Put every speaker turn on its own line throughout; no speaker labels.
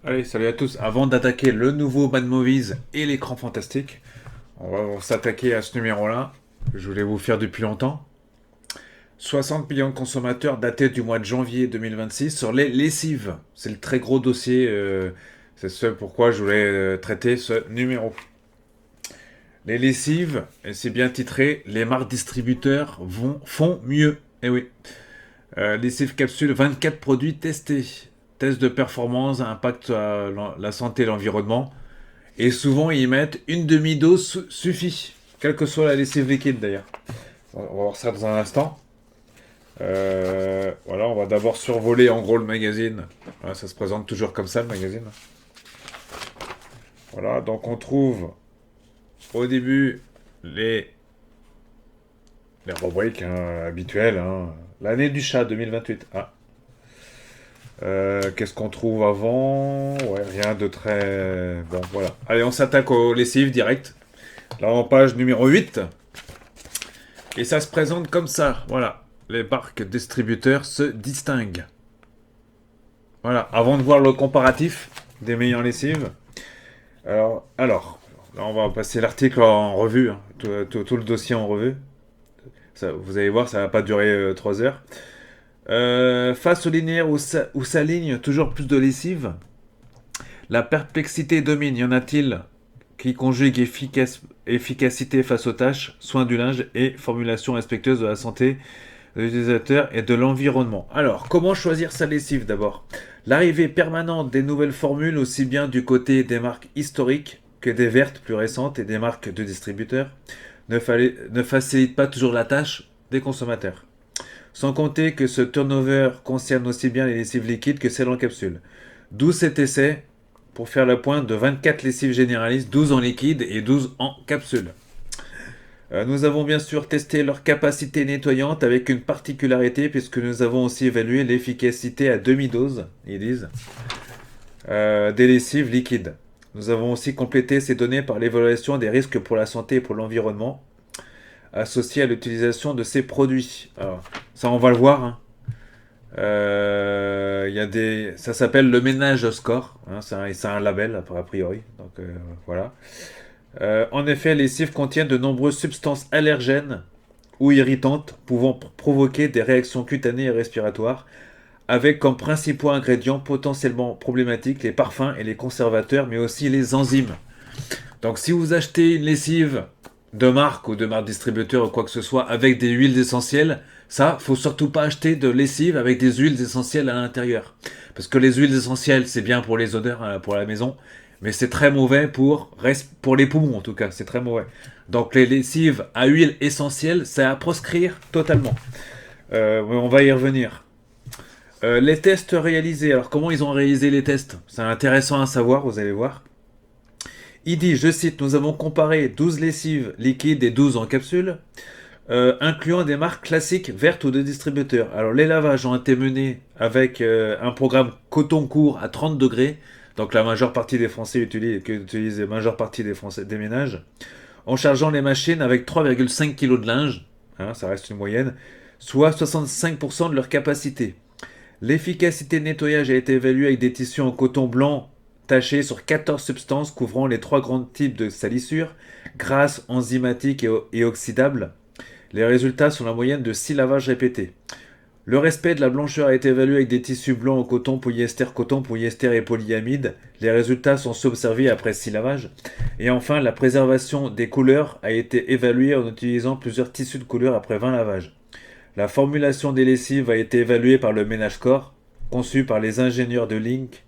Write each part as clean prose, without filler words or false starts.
Allez, salut à tous. Avant d'attaquer le nouveau Mad Movies et l'écran fantastique, on va s'attaquer à ce numéro-là. Je voulais vous faire depuis longtemps. 60 millions de consommateurs datés du mois de janvier 2026 sur les lessives. C'est le très gros dossier. C'est ce pourquoi je voulais traiter ce numéro. Les lessives, et c'est bien titré, les marques distributeurs font mieux. Eh oui. Lessive capsule, 24 produits testés. Test de performance, impact à la santé et l'environnement. Et souvent, ils mettent une demi-dose suffit, quelle que soit la lessive liquide d'ailleurs. On va voir ça dans un instant. Voilà, on va d'abord survoler en gros le magazine. Voilà, ça se présente toujours comme ça le magazine. Voilà, donc on trouve au début les, les rubriques habituelles. L'année du chat 2028. Ah. Qu'est-ce qu'on trouve avant? Ouais, rien de très... Bon, voilà. Allez, on s'attaque aux lessives direct. Là, en page numéro 8. Et ça se présente comme ça. Voilà. Les marques distributeurs se distinguent. Voilà. Avant de voir le comparatif des meilleures lessives. Alors là, on va passer l'article en revue. Tout le dossier en revue. Ça, vous allez voir, ça va pas durer 3 heures. Face au linéaire où s'aligne toujours plus de lessives, la perplexité domine. Y en a-t-il qui conjugue efficacité face aux tâches, soins du linge et formulation respectueuse de la santé de l'utilisateur et de l'environnement? Alors, comment choisir sa lessive d'abord? L'arrivée permanente des nouvelles formules, aussi bien du côté des marques historiques que des vertes plus récentes et des marques de distributeurs, ne facilite pas toujours la tâche des consommateurs. Sans compter que ce turnover concerne aussi bien les lessives liquides que celles en capsule. D'où cet essai pour faire le point de 24 lessives généralistes, 12 en liquide et 12 en capsule. Nous avons bien sûr testé leur capacité nettoyante avec une particularité puisque nous avons aussi évalué l'efficacité à demi-dose, ils disent, des lessives liquides. Nous avons aussi complété ces données par l'évaluation des risques pour la santé et pour l'environnement associés à l'utilisation de ces produits. Alors, ça on va le voir, hein. Ça s'appelle le ménage score, hein, c'est un label a priori, donc voilà. En effet, les cifres contiennent de nombreuses substances allergènes ou irritantes pouvant provoquer des réactions cutanées et respiratoires, avec comme principaux ingrédients potentiellement problématiques les parfums et les conservateurs, mais aussi les enzymes. Donc si vous achetez une lessive de marque distributeur ou quoi que ce soit avec des huiles essentielles, ça, faut surtout pas acheter de lessive avec des huiles essentielles à l'intérieur. Parce que les huiles essentielles, c'est bien pour les odeurs, pour la maison, mais c'est très mauvais pour les poumons en tout cas, c'est très mauvais. Donc les lessives à huile essentielle, c'est à proscrire totalement. On va y revenir. Les tests réalisés. Alors comment ils ont réalisé les tests? C'est intéressant à savoir, vous allez voir. Il dit, je cite, nous avons comparé 12 lessives liquides et 12 en capsule, incluant des marques classiques vertes ou de distributeurs. Alors les lavages ont été menés avec un programme coton court à 30 degrés, donc la majeure partie des Français utilisent la majeure partie des ménages, en chargeant les machines avec 3,5 kg de linge, hein, ça reste une moyenne, soit 65% de leur capacité. L'efficacité de nettoyage a été évaluée avec des tissus en coton blanc tachés sur 14 substances couvrant les trois grands types de salissures, grasses, enzymatiques et oxydables. Les résultats sont la moyenne de 6 lavages répétés. Le respect de la blancheur a été évalué avec des tissus blancs en coton, polyester et polyamide. Les résultats sont observés après 6 lavages. Et enfin, la préservation des couleurs a été évaluée en utilisant plusieurs tissus de couleurs après 20 lavages. La formulation des lessives a été évaluée par le Ménage Corps, conçu par les ingénieurs de Link,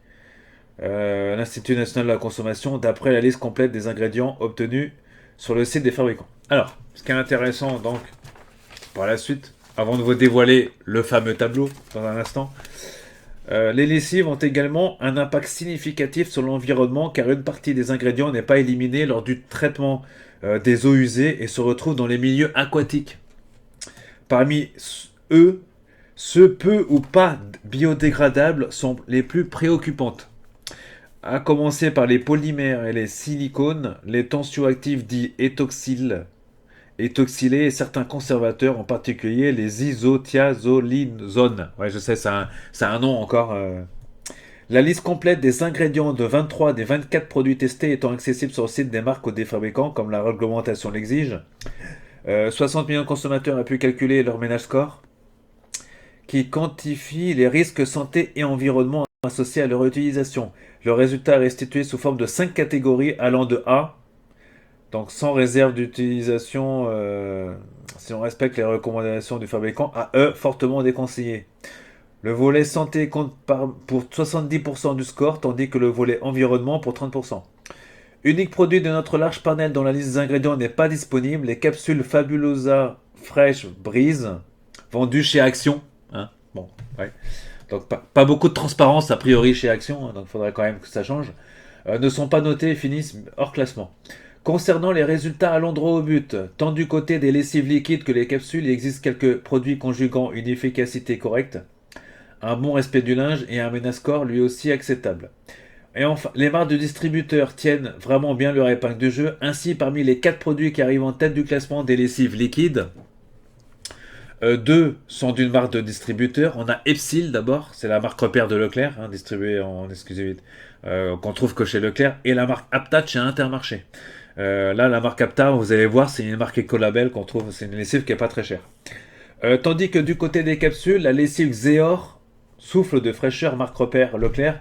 l'Institut national de la consommation, d'après la liste complète des ingrédients obtenus sur le site des fabricants. Alors, ce qui est intéressant donc, par la suite, avant de vous dévoiler le fameux tableau dans un instant, les lessives ont également un impact significatif sur l'environnement car une partie des ingrédients n'est pas éliminée lors du traitement des eaux usées et se retrouve dans les milieux aquatiques. Parmi eux, ceux peu ou pas biodégradables sont les plus préoccupantes. À commencer par les polymères et les silicones, les tensioactifs dits étoxylés et certains conservateurs, en particulier les isothiazolinones. Ouais, je sais, c'est un nom encore. La liste complète des ingrédients de 23 des 24 produits testés étant accessible sur le site des marques ou des fabricants, comme la réglementation l'exige. 60 millions de consommateurs ont pu calculer leur ménage score, qui quantifie les risques santé et environnement associés à leur utilisation. Le résultat est restitué sous forme de 5 catégories allant de A, donc sans réserve d'utilisation si on respecte les recommandations du fabricant, à E, fortement déconseillé. Le volet santé compte pour 70% du score, tandis que le volet environnement pour 30%. Unique produit de notre large panel dont la liste des ingrédients n'est pas disponible, les capsules Fabulosa Fresh Breeze, vendues chez Action. Hein, bon, ouais. Donc pas beaucoup de transparence a priori chez Action, hein, donc il faudrait quand même que ça change. Ne sont pas notés et finissent hors classement. Concernant les résultats allant droit au but, tant du côté des lessives liquides que les capsules, il existe quelques produits conjuguant une efficacité correcte, un bon respect du linge et un Ménascore lui aussi acceptable. Et enfin, les marques de distributeurs tiennent vraiment bien leur épingle du jeu. Ainsi, parmi les 4 produits qui arrivent en tête du classement des lessives liquides, 2 sont d'une marque de distributeur. On a Epsil d'abord, c'est la marque repère de Leclerc, hein, distribuée en exclusivité, qu'on trouve que chez Leclerc, et la marque Aptat chez Intermarché. Là, la marque Aptat, vous allez voir, c'est une marque écolabel qu'on trouve, c'est une lessive qui est pas très chère. Tandis que du côté des capsules, la lessive Xeor, souffle de fraîcheur marque repère Leclerc,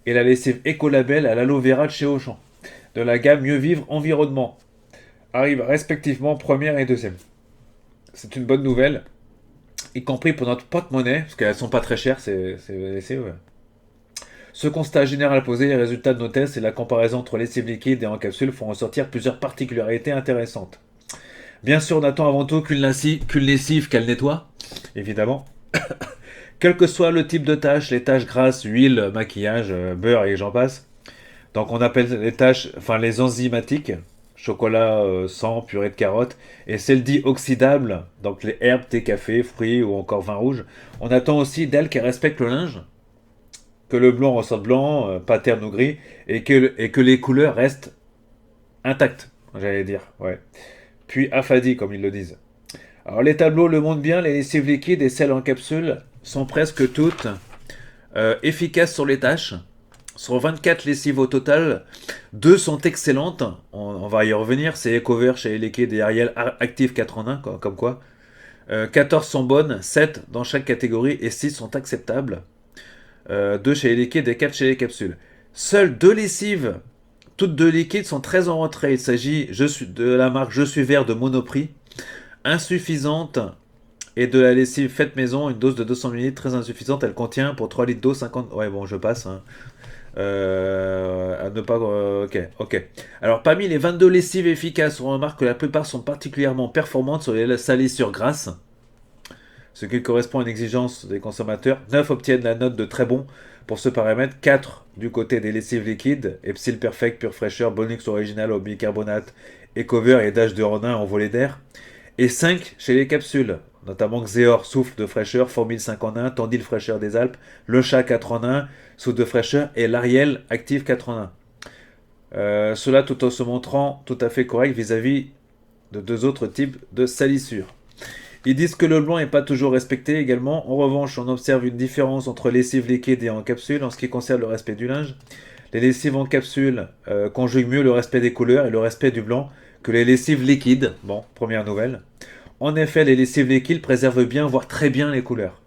et la lessive écolabel à l'aloe vera de chez Auchan, de la gamme Mieux Vivre Environnement, arrivent respectivement première et deuxième. C'est une bonne nouvelle, y compris pour notre porte-monnaie, parce qu'elles sont pas très chères, ces lessives. Ouais. Ce constat général posé, les résultats de nos tests et la comparaison entre lessive liquide et en capsule font ressortir plusieurs particularités intéressantes. Bien sûr, on attend avant tout qu'une lessive qu'elle nettoie, évidemment. Quel que soit le type de tâche, les tâches grasses, huile, maquillage, beurre et j'en passe. Donc on appelle les tâches, enfin les enzymatiques, chocolat, sang, purée de carottes, et celles dites oxydables, donc les herbes, thé, café, fruits ou encore vin rouge. On attend aussi d'elles qu'elles respectent le linge, que le blanc ressorte blanc, pas terne ou gris, et que les couleurs restent intactes, j'allais dire, ouais. Puis affadies, comme ils le disent. Alors les tableaux le montrent bien, les lessives liquides et celles en capsule sont presque toutes efficaces sur les tâches. Sur 24 lessives au total, 2 sont excellentes. On va y revenir. C'est Ecover chez Liquide et Ariel Active 4 en 1, comme quoi. 14 sont bonnes, 7 dans chaque catégorie et 6 sont acceptables. 2 chez les liquides et 4 chez les capsules. Seules 2 lessives, toutes 2 liquides, sont très en retrait. Il s'agit de la marque Je suis vert de Monoprix, insuffisante, et de la lessive faite maison, une dose de 200 ml très insuffisante. Elle contient pour 3 litres d'eau 50. Ouais, bon, je passe. Hein. À ne pas. Ok. Alors, parmi les 22 lessives efficaces, on remarque que la plupart sont particulièrement performantes sur les salissures grasses, ce qui correspond à une exigence des consommateurs. 9 obtiennent la note de très bon pour ce paramètre. 4 du côté des lessives liquides, Epsil Perfect, Pure Fraîcheur, Bonux Original au bicarbonate, Ecover et Dash de Ronin en volet d'air. Et 5 chez les capsules, notamment Xeor, souffle de fraîcheur, Formule 5 en 1, Tandil fraîcheur des Alpes, Le Chat 4 en 1, souffle de fraîcheur, et l'Ariel Active 4 en 1. Cela tout en se montrant tout à fait correct vis-à-vis de 2 autres types de salissures. Ils disent que le blanc n'est pas toujours respecté également. En revanche, on observe une différence entre lessive liquide et en capsule en ce qui concerne le respect du linge. Les lessives en capsule conjuguent mieux le respect des couleurs et le respect du blanc que les lessives liquides. Bon, première nouvelle. En effet, les lessives liquides préservent bien, voire très bien les couleurs.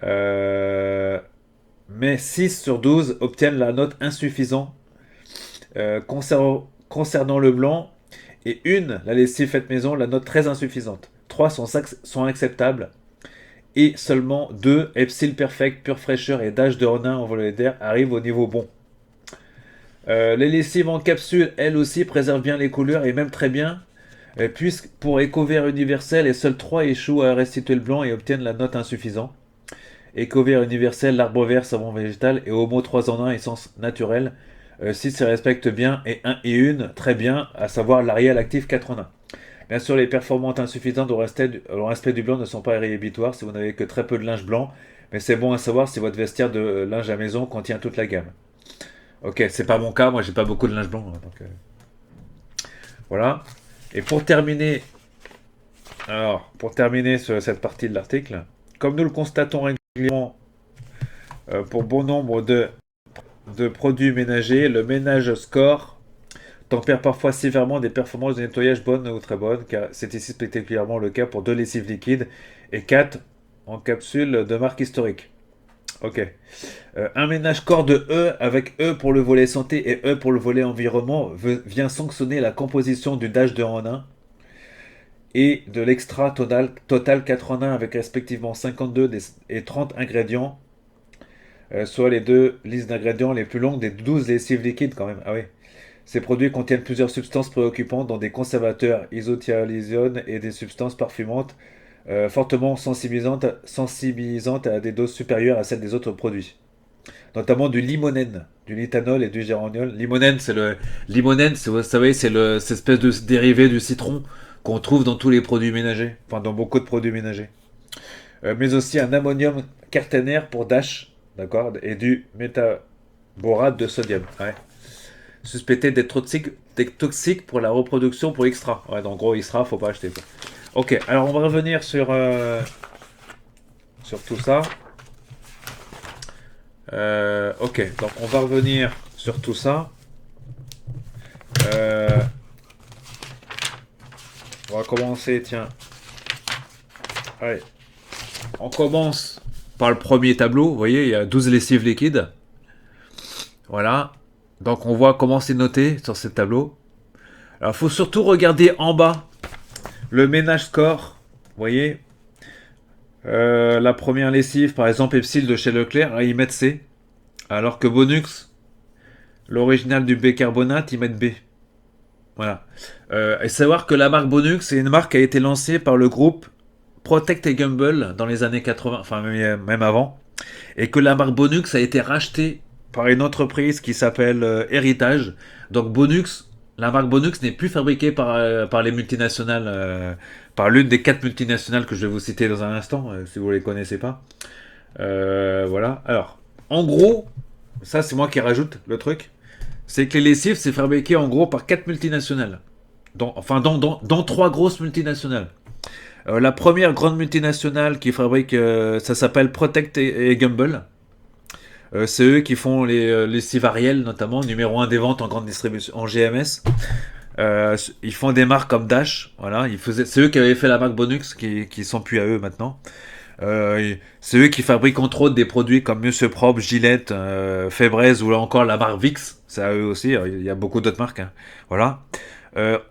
Mais 6 sur 12 obtiennent la note insuffisante concernant le blanc, et la lessive faite maison, la note très insuffisante. 3 sont acceptables, et seulement 2, Epsil Perfect, Pure Fraîcheur et Dash de Ronin en volet d'air, arrivent au niveau bon. Les lessives en capsule, elles aussi, préservent bien les couleurs et même très bien, puisque pour Ecover universel, les seuls 3 échouent à restituer le blanc et obtiennent la note insuffisante. Ecover universel, l'arbre vert, savon végétal et Homo 3 en 1, essence naturelle. 6 se respectent bien et 1 et 1 très bien, à savoir l'Ariel Active 4 en 1. Bien sûr, les performances insuffisantes au respect du blanc ne sont pas réhibitoires si vous n'avez que très peu de linge blanc, mais c'est bon à savoir si votre vestiaire de linge à maison contient toute la gamme. Ok, c'est pas mon cas, moi j'ai pas beaucoup de linge blanc. Donc, voilà. Et pour terminer cette partie de l'article, comme nous le constatons régulièrement Pour bon nombre de produits ménagers, le ménage score tempère parfois sévèrement des performances de nettoyage bonnes ou très bonnes, car c'est ici particulièrement le cas pour deux lessives liquides et 4 en capsule de marque historique. Ok. Un ménage corps de E avec E pour le volet santé et E pour le volet environnement vient sanctionner la composition du Dash 2 en 1 et de l'extra total 4 en 1 avec respectivement 52 et 30 ingrédients, soit les deux listes d'ingrédients les plus longues des 12 lessives liquides quand même. Ah oui. Ces produits contiennent plusieurs substances préoccupantes dont des conservateurs isothialysiones et des substances parfumantes fortement sensibilisantes à des doses supérieures à celles des autres produits. Notamment du limonène, du lithanol et du géraniol. Limonène, vous savez, c'est cette espèce de dérivé du citron qu'on trouve dans tous les produits ménagers, enfin dans beaucoup de produits ménagers. Mais aussi un ammonium quaternaire pour Dash, d'accord, et du métaborate de sodium. Ouais. Suspecté d'être toxique pour la reproduction pour Extra. Ouais, donc en gros, Extra, faut pas acheter. Quoi. Ok, alors on va revenir sur tout ça. Ok, donc on va revenir sur tout ça. Euh, on va commencer, tiens. Allez, on commence par le premier tableau. Vous voyez, il y a 12 lessives liquides. Voilà. Donc on voit comment c'est noté sur ce tableau. Alors il faut surtout regarder en bas le ménage score. Vous voyez, la première lessive, par exemple, Epsil de chez Leclerc, là, ils mettent C. Alors que Bonux, l'original du bicarbonate, ils mettent B. Voilà. Et savoir que la marque Bonux, c'est une marque qui a été lancée par le groupe Protect et Gamble dans les années 80, enfin même avant. Et que la marque Bonux a été rachetée par une entreprise qui s'appelle Héritage. Donc Bonux, la marque Bonux n'est plus fabriquée par les multinationales, par l'une des 4 multinationales que je vais vous citer dans un instant, si vous ne les connaissez pas. Voilà. Alors, en gros, ça c'est moi qui rajoute le truc, c'est que les lessives c'est fabriqué en gros par 4 multinationales. Dans 3 grosses multinationales. La première grande multinationale qui fabrique, ça s'appelle Protect et Gamble. C'est eux qui font les lessives Ariel notamment, numéro un des ventes en grande distribution, en GMS. Ils font des marques comme Dash, voilà. C'est eux qui avaient fait la marque Bonux, qui sont plus à eux maintenant. C'est eux qui fabriquent entre autres des produits comme Monsieur Propre, Gillette, Febreze ou là encore la marque Vicks. C'est à eux aussi. Il y a beaucoup d'autres marques. Hein. Voilà.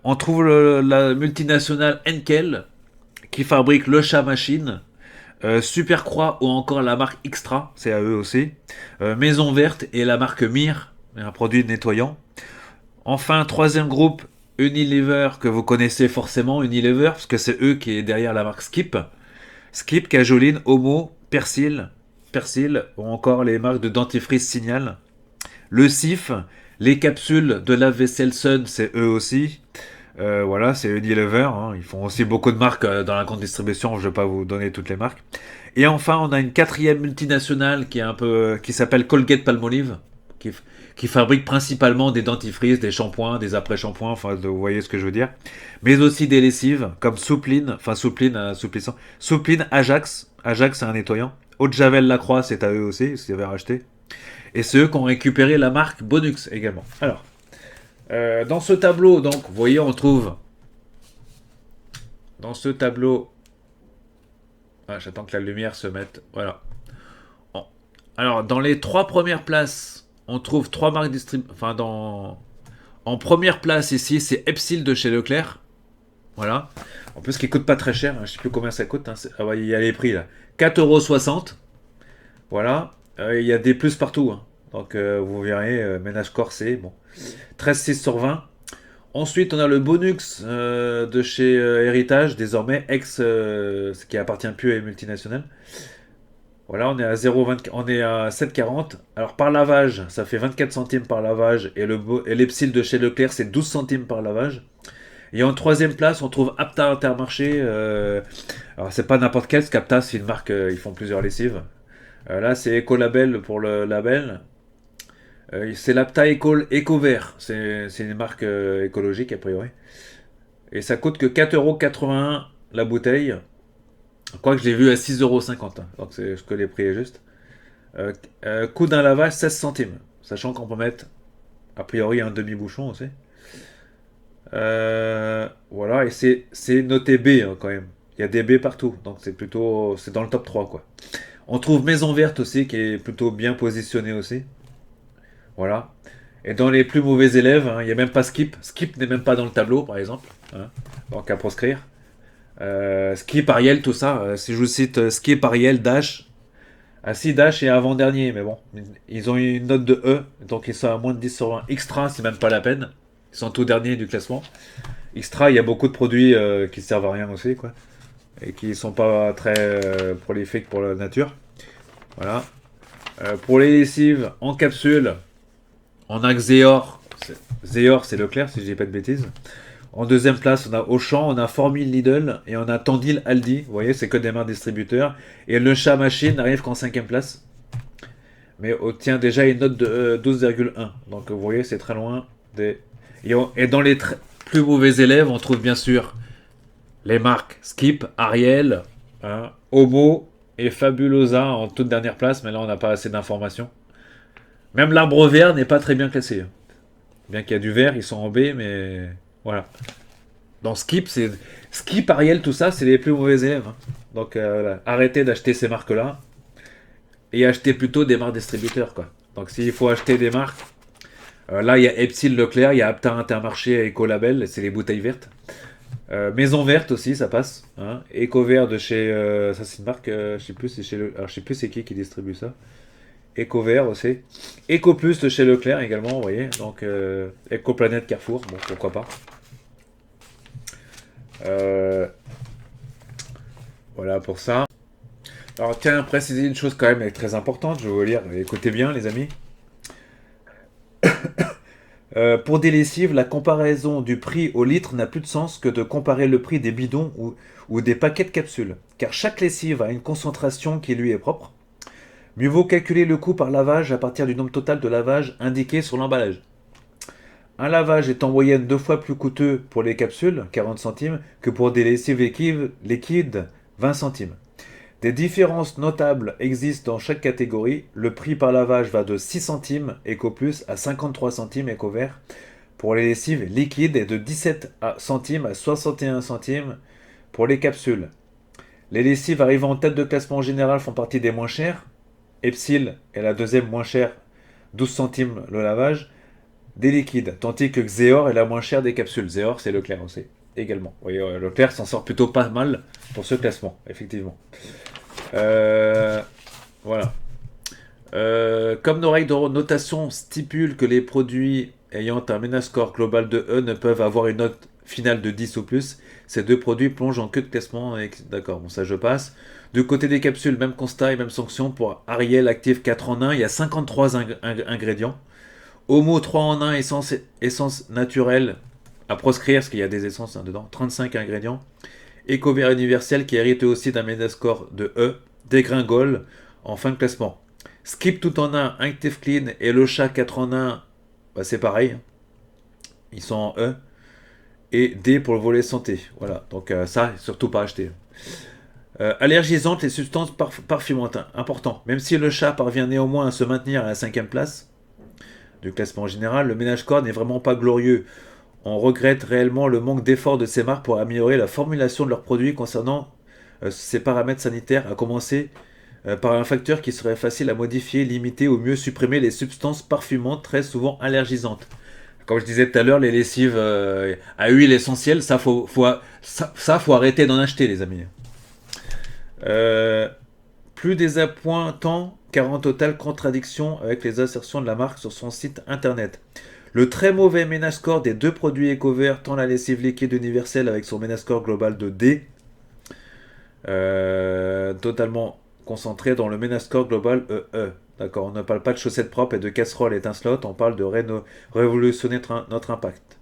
On trouve la multinationale Henkel qui fabrique le chat machine. Super Croix ou encore la marque Extra, c'est à eux aussi. Maison Verte et la marque Mir, un produit nettoyant. Enfin, troisième groupe, Unilever, que vous connaissez forcément, Unilever, parce que c'est eux qui est derrière la marque Skip. Skip, Cajoline, Homo, Persil, ou encore les marques de dentifrice Signal. Le Cif, les capsules de lave-vaisselle Sun, c'est eux aussi. Voilà, c'est Unilever. Hein. Ils font aussi beaucoup de marques dans la grande distribution. Je ne vais pas vous donner toutes les marques. Et enfin, on a une quatrième multinationale qui s'appelle Colgate-Palmolive, qui fabrique principalement des dentifrices, des shampoings, des après-shampoings. Enfin, vous voyez ce que je veux dire. Mais aussi des lessives comme Soupline, enfin Soupline, assouplissant. Soupline Ajax. Ajax, c'est un nettoyant. Eau de Javel Lacroix, c'est à eux aussi, si vous avez racheté. Et c'est eux qui ont récupéré la marque Bonux également. Alors, dans ce tableau, donc, vous voyez, on trouve dans ce tableau. Ah, j'attends que la lumière se mette. Voilà. Alors, dans les 3 premières places, on trouve 3 marques distributeurs. Enfin, en première place ici, c'est Epsil de chez Leclerc. Voilà. En plus, qui coûte pas très cher. Hein. Je sais plus combien ça coûte. Hein. Ah ouais, il y a les prix là. 4,60 €. Voilà. Il y a des plus partout. Hein. Donc, vous verrez, ménage corsé. Bon. 13,6 sur 20. Ensuite, on a le Bonux de chez Héritage, désormais ce qui appartient plus à une multinationale. Voilà, on est à 0,20, on est à 7,40. Alors par lavage, ça fait 24 centimes par lavage et l'Epsil de chez Leclerc, c'est 12 centimes par lavage. Et en troisième place, on trouve Apta Intermarché. Alors c'est pas n'importe quel, parce qu'Apta c'est une marque, ils font plusieurs lessives. Là, c'est Ecolabel pour le label. C'est l'Apta Eco-Vert. C'est une marque écologique, a priori. Et ça coûte que 4,81 € la bouteille. Quoique je l'ai vu à 6,50 €. Donc c'est ce que les prix est juste. Euh, Coût d'un lavage 16 centimes. Sachant qu'on peut mettre a priori un demi-bouchon aussi. Voilà, et c'est noté B hein, quand même. Il y a des B partout, donc c'est dans le top 3 quoi. On trouve Maison Verte aussi qui est plutôt bien positionnée aussi. Voilà. Et dans les plus mauvais élèves, hein, il n'y a même pas Skip. Skip n'est même pas dans le tableau par exemple. Hein, donc à proscrire. Skip, Ariel, tout ça. Si je vous cite Skip, Ariel, Dash. Ah si, Dash est avant-dernier, mais bon. Ils ont eu une note de E, donc ils sont à moins de 10 sur 20. Extra, c'est même pas la peine. Ils sont tout dernier du classement. Extra, il y a beaucoup de produits qui servent à rien aussi, quoi. Et qui sont pas très prolifiques pour la nature. Voilà. Pour les lessives en capsule, on a Xeor. Xeor, c'est Leclerc, si je dis pas de bêtises. En deuxième place, on a Auchan, on a Formil Lidl et on a Tandil Aldi. Vous voyez, c'est que des marques distributeurs. Et le chat machine n'arrive qu'en cinquième place. Mais obtient déjà une note de 12,1. Donc vous voyez, c'est très loin des... Et dans les plus mauvais élèves, on trouve bien sûr les marques Skip, Ariel, hein, Homo et Fabulosa en toute dernière place. Mais là, on n'a pas assez d'informations. Même l'arbre vert n'est pas très bien classé. Bien qu'il y a du vert, ils sont en B, mais voilà. Dans Skip, c'est Skip, Ariel, tout ça, c'est les plus mauvais élèves. Hein. Donc voilà. Arrêtez d'acheter ces marques-là et achetez plutôt des marques distributeurs, quoi. Donc s'il faut acheter des marques, là il y a Epsil Leclerc, il y a Aptar Intermarché, Ecolabel, c'est les bouteilles vertes. Maison Verte aussi, ça passe. Hein. Ecovert de chez, ça c'est une marque, je sais plus, c'est chez alors je sais plus c'est qui distribue ça. Ecovert aussi. Ecoplus de chez Leclerc également, vous voyez. Donc Ecoplanète Carrefour, bon pourquoi pas. Euh, voilà pour ça. Alors tiens, préciser une chose quand même très importante, je vais vous lire, écoutez bien les amis. Pour des lessives, la comparaison du prix au litre n'a plus de sens que de comparer le prix des bidons ou des paquets de capsules, car chaque lessive a une concentration qui lui est propre. Mieux vaut calculer le coût par lavage à partir du nombre total de lavages indiqué sur l'emballage. Un lavage est en moyenne 2 fois plus coûteux pour les capsules, 40 centimes, que pour des lessives liquides, 20 centimes. Des différences notables existent dans chaque catégorie. Le prix par lavage va de 6 centimes EcoPlus à 53 centimes EcoVert pour les lessives liquides et de 17 centimes à 61 centimes pour les capsules. Les lessives arrivant en tête de classement général font partie des moins chères. Epsil est la deuxième moins chère, 12 centimes le lavage, des liquides, tandis que Xeor est la moins chère des capsules. Xeor, c'est Leclerc aussi, également. Vous voyez, Leclerc s'en sort plutôt pas mal pour ce classement, effectivement. Voilà. Comme nos règles de notation stipulent que les produits ayant un Metascore global de E ne peuvent avoir une note finale de 10 ou plus, ces deux produits plongent en queue de classement. D'accord, bon ça je passe. Du côté des capsules, même constat et même sanction pour Ariel Active 4 en 1, il y a 53 ingrédients. Homo 3 en 1, essence naturelle à proscrire, parce qu'il y a des essences dedans, 35 ingrédients. Ecovert universel qui hérite aussi d'un Metascore de E, dégringole en fin de classement. Skip tout en 1, Active Clean et le chat 4 en 1, bah c'est pareil. Ils sont en E. Et D pour le volet santé. Voilà, donc ça, surtout pas acheter. Allergisantes, les substances parfumantes, important. Même si le chat parvient néanmoins à se maintenir à la 5e place du classement général, le ménage corps n'est vraiment pas glorieux. On regrette réellement le manque d'efforts de ces marques pour améliorer la formulation de leurs produits concernant ces paramètres sanitaires, à commencer par un facteur qui serait facile à modifier, limiter ou mieux supprimer les substances parfumantes très souvent allergisantes. Comme je disais tout à l'heure, les lessives à huile essentielle, faut arrêter d'en acheter, les amis. Euh, Plus désappointant car en totale contradiction avec les assertions de la marque sur son site internet. Le très mauvais Menascore des deux produits EcoVert, tant la lessive liquide universelle avec son Menascore global de D, totalement concentré dans le Menascore global EE. D'accord, on ne parle pas de chaussettes propres et de casseroles étincelantes, on parle de révolutionner notre impact.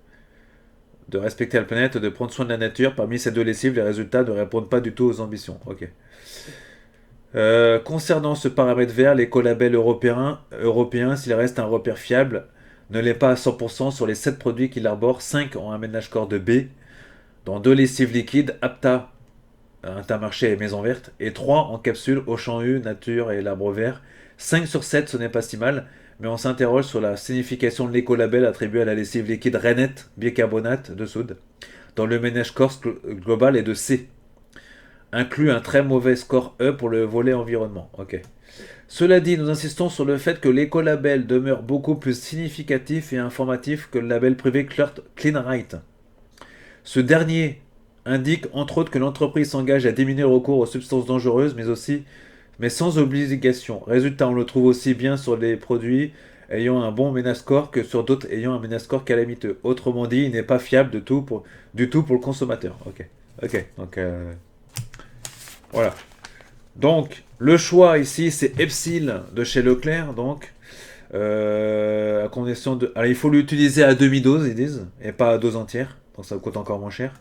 De respecter la planète, de prendre soin de la nature. Parmi ces deux lessives, les résultats ne répondent pas du tout aux ambitions. Ok. Concernant ce paramètre vert, l'écolabel européen, s'il reste un repère fiable, ne l'est pas à 100% sur les 7 produits qu'il arbore. 5 ont un ménage corps de B, dont 2 lessives liquides, Apta, Intermarché et Maison Verte, et 3 en capsule, Auchan U, Nature et l'Arbre Vert. 5 sur 7, ce n'est pas si mal, mais on s'interroge sur la signification de l'écolabel attribué à la lessive liquide Renette bicarbonate de soude, dont le ménage corse global est de C. Inclut un très mauvais score E pour le volet environnement. Ok. Cela dit, nous insistons sur le fait que l'écolabel demeure beaucoup plus significatif et informatif que le label privé Clean Right. Ce dernier indique entre autres que l'entreprise s'engage à diminuer le recours aux substances dangereuses, mais sans obligation. Résultat, on le trouve aussi bien sur les produits ayant un bon Ménascore que sur d'autres ayant un Ménascore calamiteux. Autrement dit, il n'est pas fiable du tout pour le consommateur. Ok, donc voilà. Donc, le choix ici, c'est Epsil de chez Leclerc, donc. À condition de... Alors, il faut l'utiliser à demi-dose, ils disent, et pas à dose entière, donc ça coûte encore moins cher.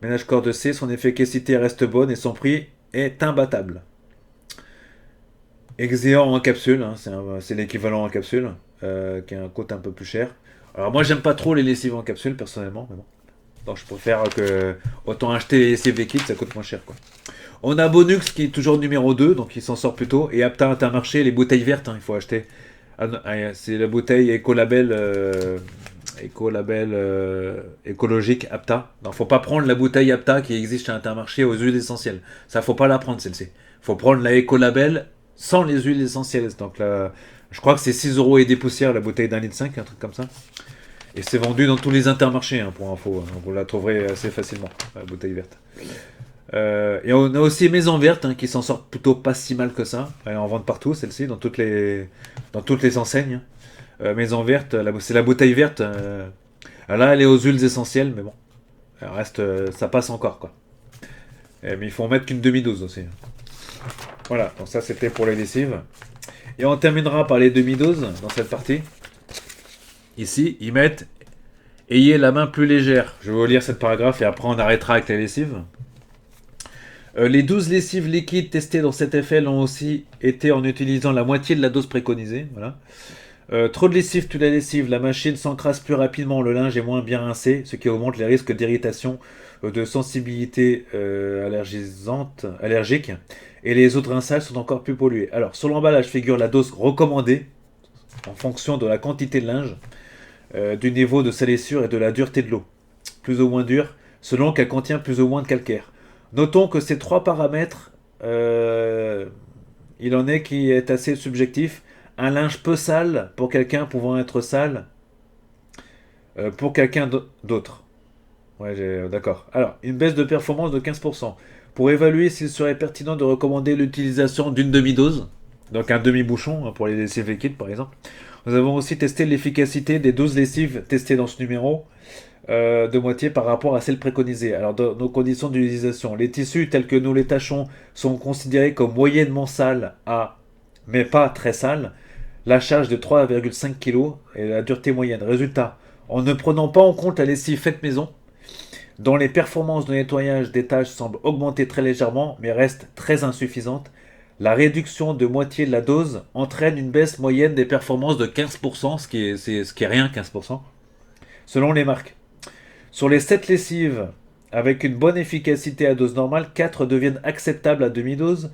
Ménage corps de C, son efficacité reste bonne et son prix est imbattable. Exéant en capsule, hein, c'est l'équivalent en capsule, qui a un coût un peu plus cher. Alors moi j'aime pas trop les lessives en capsule personnellement, mais bon. Donc je préfère que autant acheter les lessives liquides, ça coûte moins cher quoi. On a Bonux qui est toujours numéro 2, donc il s'en sort plutôt. Et Apta Intermarché, les bouteilles vertes, hein, il faut acheter. C'est la bouteille écolabel, écologique Apta. Donc faut pas prendre la bouteille Apta qui existe chez Intermarché aux huiles essentielles. Ça faut pas la prendre celle-ci. Faut prendre la écolabel sans les huiles essentielles. Donc là, je crois que c'est 6 euros et des poussières la bouteille d'1,5 litre, un truc comme ça. Et c'est vendu dans tous les intermarchés, hein, pour info. Hein. Vous la trouverez assez facilement, la bouteille verte. Et on a aussi Maison Verte, hein, qui s'en sort plutôt pas si mal que ça. Elle est en vente partout, celle-ci, dans toutes les enseignes. Maison Verte, c'est la bouteille verte. Là, elle est aux huiles essentielles, mais bon. Elle reste, ça passe encore, quoi. Mais il faut en mettre qu'une demi-dose aussi. Voilà, donc ça c'était pour les lessives. Et on terminera par les demi-doses dans cette partie. Ici, ils mettent « Ayez la main plus légère ». Je vais vous lire cette paragraphe et après on arrêtera avec les lessives. Les 12 lessives liquides testées dans cet effet l'ont aussi été en utilisant la moitié de la dose préconisée. Voilà. Trop de lessive tue la lessive, la machine s'encrasse plus rapidement, le linge est moins bien rincé, ce qui augmente les risques d'irritation, de sensibilité allergique, et les autres rinçages sont encore plus pollués. Alors, sur l'emballage figure la dose recommandée, en fonction de la quantité de linge, du niveau de salissure et de la dureté de l'eau, plus ou moins dure, selon qu'elle contient plus ou moins de calcaire. Notons que ces trois paramètres, il en est qui est assez subjectif. Un linge peu sale pour quelqu'un pouvant être sale pour quelqu'un d'autre. Ouais, d'accord. Alors, une baisse de performance de 15%. Pour évaluer s'il serait pertinent de recommander l'utilisation d'une demi-dose, donc un demi-bouchon, hein, pour les lessives liquides par exemple. Nous avons aussi testé l'efficacité des 12 lessives testées dans ce numéro de moitié par rapport à celles préconisées. Alors, dans nos conditions d'utilisation, les tissus tels que nous les tâchons sont considérés comme moyennement sales mais pas très sales. La charge de 3,5 kg et la dureté moyenne. Résultat, en ne prenant pas en compte la lessive faite maison, dont les performances de nettoyage des tâches semblent augmenter très légèrement, mais restent très insuffisantes, la réduction de moitié de la dose entraîne une baisse moyenne des performances de 15%, ce qui est rien, 15%, selon les marques. Sur les 7 lessives avec une bonne efficacité à dose normale, 4 deviennent acceptables à demi-dose,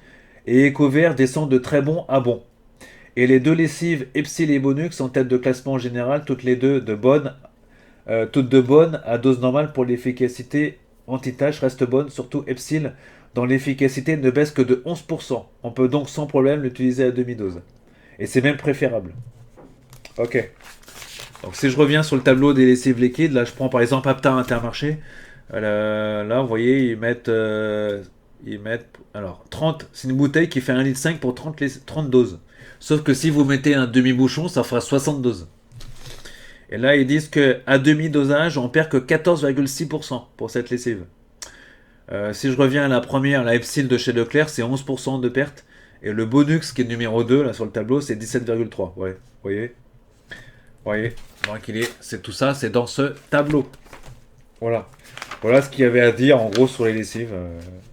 et EcoVert descend de très bon à bon. Et les deux lessives Epsil et Bonux en tête de classement général, toutes les deux toutes de bonnes à dose normale pour l'efficacité anti-tache reste bonne, surtout Epsil, dont l'efficacité ne baisse que de 11%. On peut donc sans problème l'utiliser à demi-dose. Et c'est même préférable. Ok. Donc si je reviens sur le tableau des lessives liquides, là je prends par exemple Apta Intermarché. Là vous voyez, ils mettent alors 30, c'est une bouteille qui fait 1,5 litre pour 30 doses. Sauf que si vous mettez un demi-bouchon, ça fera 60 doses. Et là, ils disent qu'à demi-dosage, on perd que 14,6% pour cette lessive. Si je reviens à la première, la Epsil de chez Leclerc, c'est 11% de perte. Et le Bonux, qui est numéro 2, là sur le tableau, c'est 17,3%. Ouais, vous voyez. Donc c'est tout ça, c'est dans ce tableau. Voilà. Voilà ce qu'il y avait à dire en gros sur les lessives.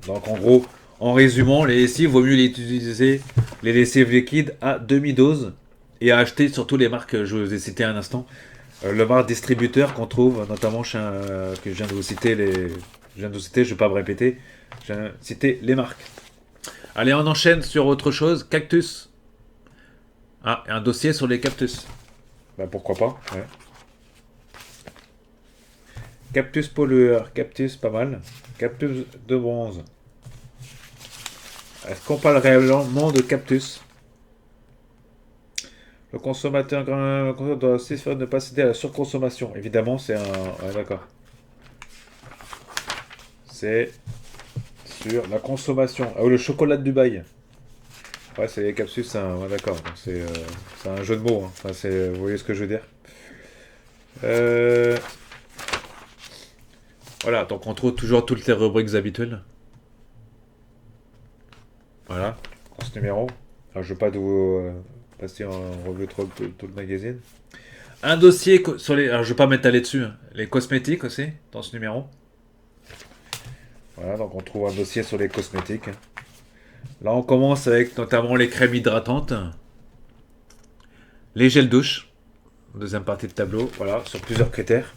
Donc en gros, en résumant, les lessives, vaut mieux les utiliser, les lessives liquides à demi-dose et à acheter surtout les marques que je vous ai citées un instant. Le marque distributeur qu'on trouve notamment chez que je viens de vous citer, je ne vais pas me répéter, je viens de citer les marques. Allez, on enchaîne sur autre chose. Cactus. Ah, un dossier sur les cactus. Bah pourquoi pas, ouais. Cactus pollueur, cactus pas mal. Cactus de bronze. Est-ce qu'on parle réellement de cactus? Le consommateur doit aussi faire ne pas céder à la surconsommation. Évidemment, c'est un... Ouais, d'accord. C'est sur la consommation. Ah oui, le chocolat de Dubaï. Ouais, c'est les capsules, c'est un... Ouais, d'accord. Donc c'est un jeu de mots, hein. Enfin, vous voyez ce que je veux dire. Euh, Voilà, donc on trouve toujours toutes les rubriques habituelles. Voilà, dans ce numéro. Alors, je ne veux pas passer en revue tout le magazine. Un dossier sur les... Alors, je ne vais pas m'étaler dessus, hein. Les cosmétiques aussi, dans ce numéro. Voilà, donc on trouve un dossier sur les cosmétiques. Là, on commence avec notamment les crèmes hydratantes, les gels douche, deuxième partie de tableau, voilà, sur plusieurs critères.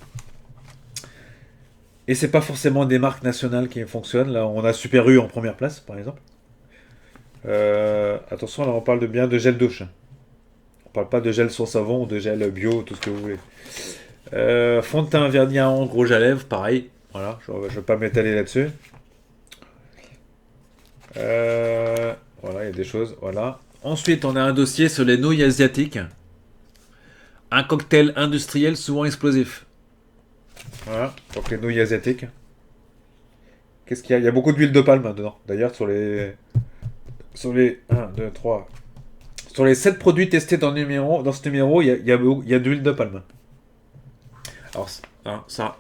Et c'est pas forcément des marques nationales qui fonctionnent. Là, on a Super U en première place, par exemple. Attention, là, on parle bien de gel douche. On parle pas de gel sans savon ou de gel bio, tout ce que vous voulez. Fond de teint, vernis à ongles, rouge à lèvres, pareil. Voilà, je ne vais pas m'étaler là-dessus. Voilà, il y a des choses. Voilà. Ensuite, on a un dossier sur les nouilles asiatiques. Un cocktail industriel souvent explosif. Voilà, donc les nouilles asiatiques. Qu'est-ce qu'il y a? Il y a beaucoup d'huile de palme dedans. D'ailleurs, sur les 1, 2, 3. Sur les 7 produits testés dans ce numéro, il y a de l'huile de palme. Alors, hein, ça.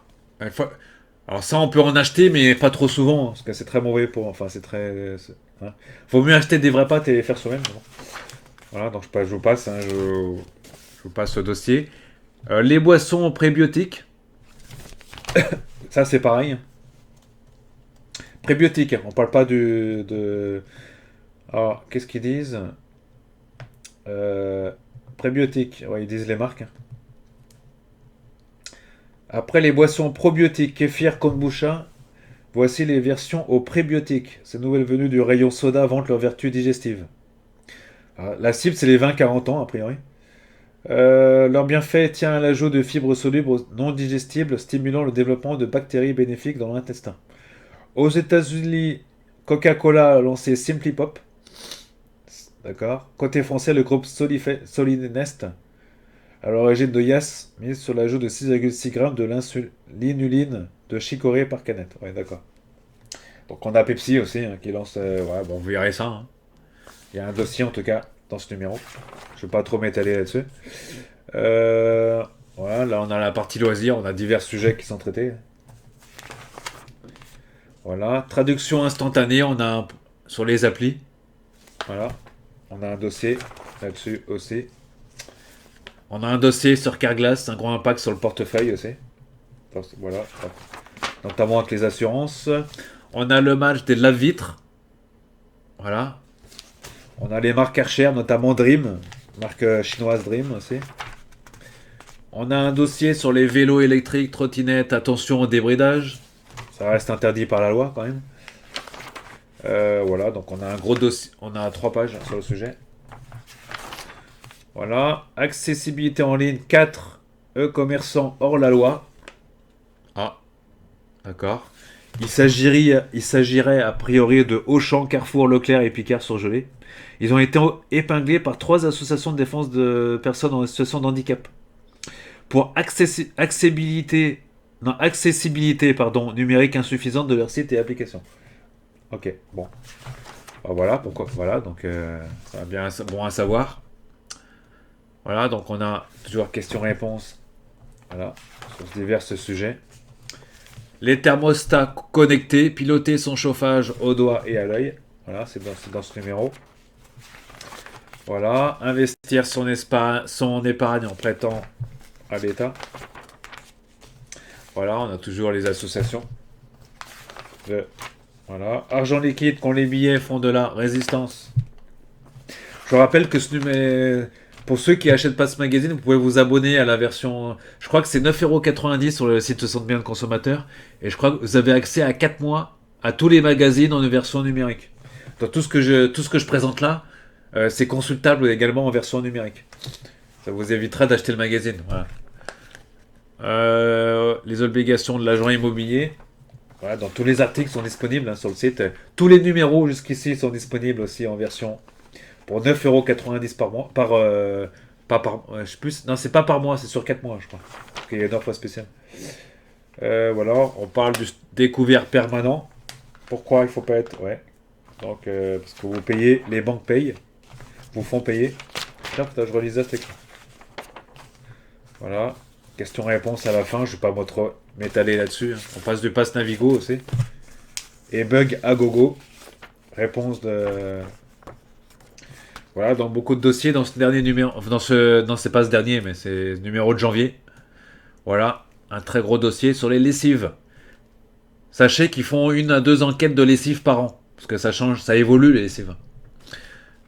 Alors ça, on peut en acheter, mais pas trop souvent, hein, parce que c'est très mauvais pour... Enfin, c'est très... Hein. Faut mieux acheter des vraies pâtes et les faire soi-même. Bon. Voilà, donc je vous passe, hein, je vous passe ce dossier. Les boissons prébiotiques. Ça, c'est pareil. Prébiotiques, on parle pas Alors, qu'est-ce qu'ils disent? Prébiotiques, ouais, ils disent les marques. Après les boissons probiotiques, kéfir, kombucha, voici les versions aux prébiotiques. Ces nouvelles venues du rayon soda vantent leurs vertus digestives. Alors, la cible, c'est les 20-40 ans, a priori. Leur bienfait tient à l'ajout de fibres solubles non digestibles, stimulant le développement de bactéries bénéfiques dans l'intestin. Aux États-Unis, Coca-Cola a lancé Simply Pop. D'accord. Côté français, le groupe Solinest, à l'origine de Yas, mise sur l'ajout de 6,6 grammes de l'insuline de chicorée par canette. Ouais, d'accord. Donc on a Pepsi aussi, hein, qui lance... ouais, bon, vous verrez ça, hein. Il y a un dossier en tout cas dans ce numéro. Je ne vais pas trop m'étaler là-dessus. Voilà, là on a la partie loisirs, on a divers sujets qui sont traités. Voilà, traduction instantanée, on a sur les applis. Voilà, on a un dossier là-dessus aussi. On a un dossier sur Carglass, un gros impact sur le portefeuille aussi. Voilà, notamment avec les assurances. On a le match des lave-vitres. Voilà. On a les marques Karcher, notamment Dream, marque chinoise Dream aussi. On a un dossier sur les vélos électriques, trottinettes, attention au débridage. Ça reste interdit par la loi quand même. Voilà, donc on a un gros dossier, on a 3 pages sur le sujet. Voilà, accessibilité en ligne 4 e-commerçants hors la loi. Ah, d'accord. Il s'agirait a priori de Auchan, Carrefour, Leclerc et Picard surgelés. Ils ont été épinglés par 3 associations de défense de personnes en situation de handicap. Pour accessibilité numérique insuffisante de leur site et application. Ok, bon. Ben voilà, pourquoi. Voilà, donc ça va bien bon à savoir. Voilà, donc on a toujours questions-réponses. Voilà, sur divers sujets. Les thermostats connectés, piloter son chauffage au doigt et à l'œil. Voilà, c'est dans ce numéro. Voilà, investir son épargne en prêtant à l'État. Voilà, on a toujours les associations. Voilà, argent liquide quand les billets font de la résistance. Je rappelle que pour ceux qui achètent pas ce magazine, vous pouvez vous abonner à la version... Je crois que c'est 9,90€ sur le site 60 biens de consommateurs. Et je crois que vous avez accès à 4 mois à tous les magazines en version numérique. Donc tout ce que je présente là, C'est consultable également en version numérique. Ça vous évitera d'acheter le magazine. Voilà. Les obligations de l'agent immobilier. Voilà, donc tous les articles sont disponibles hein, sur le site. Tous les numéros jusqu'ici sont disponibles aussi en version pour 9,90 € par mois. Pas par, je sais plus. Non, c'est pas par mois, c'est sur 4 mois, je crois. Parce qu'il y a une offre spéciale. Voilà, on parle du découvert permanent. Pourquoi il faut pas être. Ouais. Donc, parce que vous payez, les banques payent, vous font payer. Tiens, putain, je relisais ce texte. Voilà. Question-réponse à la fin, je vais pas m'étaler là-dessus. Hein. On passe du pass Navigo aussi. Et bug à gogo. Réponse de. Voilà, dans beaucoup de dossiers, dans ce dernier numéro. Non, c'est pas ce dernier, mais c'est le numéro de janvier. Voilà, un très gros dossier sur les lessives. Sachez qu'ils font 1 à 2 enquêtes de lessive par an. Parce que ça change, ça évolue les lessives.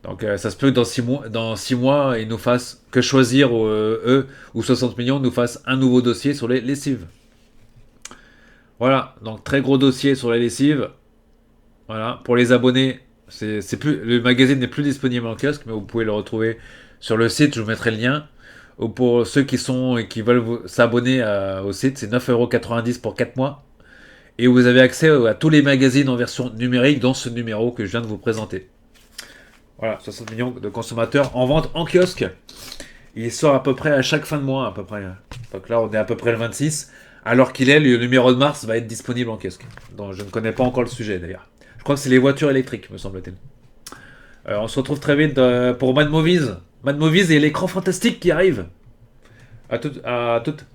Donc ça se peut que dans 6 mois, ils nous fassent que choisir, eux, ou 60 millions, nous fassent un nouveau dossier sur les lessives. Voilà, donc très gros dossier sur les lessives. Voilà, pour les abonnés, le magazine n'est plus disponible en kiosque, mais vous pouvez le retrouver sur le site, je vous mettrai le lien. Ou pour ceux qui veulent s'abonner au site, c'est 9,90 € pour 4 mois. Et vous avez accès à tous les magazines en version numérique, dans ce numéro que je viens de vous présenter. Voilà, 60 millions de consommateurs en vente en kiosque. Il sort à peu près à chaque fin de mois, à peu près. Donc là, on est à peu près le 26. Alors qu'il est, le numéro de mars va être disponible en kiosque. Donc je ne connais pas encore le sujet d'ailleurs. Je crois que c'est les voitures électriques, me semble-t-il. On se retrouve très vite pour Mad Movies. Mad Movies et l'écran fantastique qui arrive. À toutes.